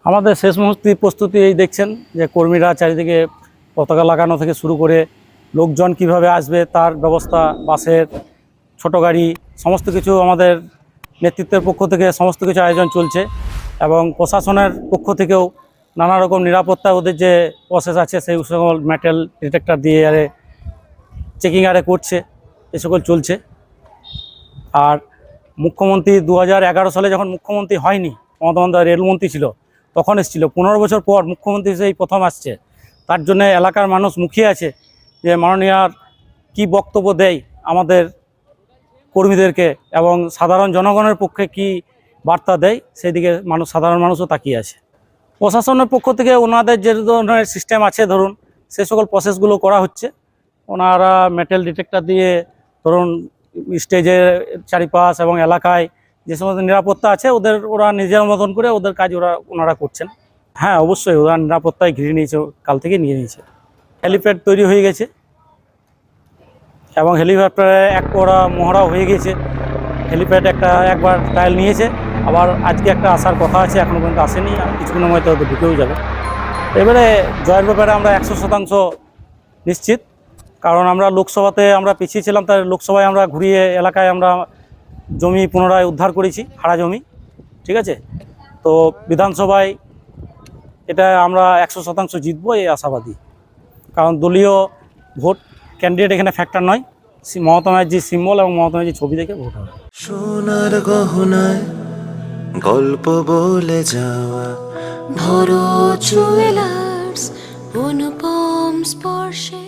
আমাদের শেষ মুহূর্তে প্রস্তুতি এই দেখছেন যে কর্মীরা চারিদিকে পতাকা লাগানো থেকে শুরু করে লোকজন কিভাবে আসবে তার ব্যবস্থা, বাসের, ছোট গাড়ি, সমস্ত কিছু আমাদের নেতৃত্বের পক্ষ থেকে সমস্ত কিছু আয়োজন চলছে এবং প্রশাসনের পক্ষ থেকেও নানা রকম নিরাপত্তা, ওদের যে প্রসেস আছে সেই সকল মেটাল ডিটেক্টর দিয়ে চেকিং করছে, এ সকল চলছে। আর মুখ্যমন্ত্রী 2011 সালে যখন মুখ্যমন্ত্রী হয়নি, মমতা বন্দ্যোপাধ্যায় রেলমন্ত্রী ছিল, তখন এসেছিল। 15 বছর পর মুখ্যমন্ত্রী হিসেবে প্রথম আসছে। তার জন্য এলাকার মানুষ মুখিয়ে আছে যে মাননীয়ার কি বক্তব্য দেয় আমাদের কর্মীদেরকে এবং সাধারণ জনগণের পক্ষে কি বার্তা দেয়, সেই দিকে সাধারণ মানুষও তাকিয়ে আছে। প্রশাসনের পক্ষ থেকে ওনাদের যে ধরনের সিস্টেম আছে ধরুন, সে সকল প্রসেসগুলো করা হচ্ছে। ওনারা মেটাল ডিটেক্টর দিয়ে ধরুন স্টেজের চারিপাশ এবং এলাকায় যে সমস্ত নিরাপত্তা আছে ওরা নিজের মতন করে ওদের কাজ ওনারা করছেন। হ্যাঁ, অবশ্যই ওরা নিরাপত্তায় ঘিরে নিয়েছে, কাল থেকে নিয়ে নিয়েছে। হেলিপ্যাড তৈরি হয়ে গেছে এবং হেলিপ্যাডে ওরা মহড়াও হয়ে গেছে। হেলিপ্যাড একবার ট্রায়াল নিয়েছে, আবার আজকে একটা আসার কথা আছে, এখনও পর্যন্ত আসেনি, আর কিছুক্ষণের মধ্যে হয়তো ঢুকেও যাবে। এবারে জয়ের ব্যাপারে আমরা 100% নিশ্চিত, কারণ আমরা লোকসভাতে আমরা পিছিয়ে ছিলাম, তাই লোকসভায় আমরা ঘুরিয়ে এলাকায় আমরা জমি পুনরায় উদ্ধার করেছি, হারা জমি। ঠিক আছে, তো বিধানসভায় এটা আমরা 100% জিতবো এই আশাবাদী, কারণ দলীয় ভোট ক্যান্ডিডেট এখানে ফ্যাক্টর নয়। মমতা ব্যানার্জির সিম্বল এবং মমতা ব্যানার্জির ছবি দেখে ভোট হবে। সোনার গহনায় গল্প বলে যাওয়া ভরো জুয়েলার্স অনুপম স্পর্শে।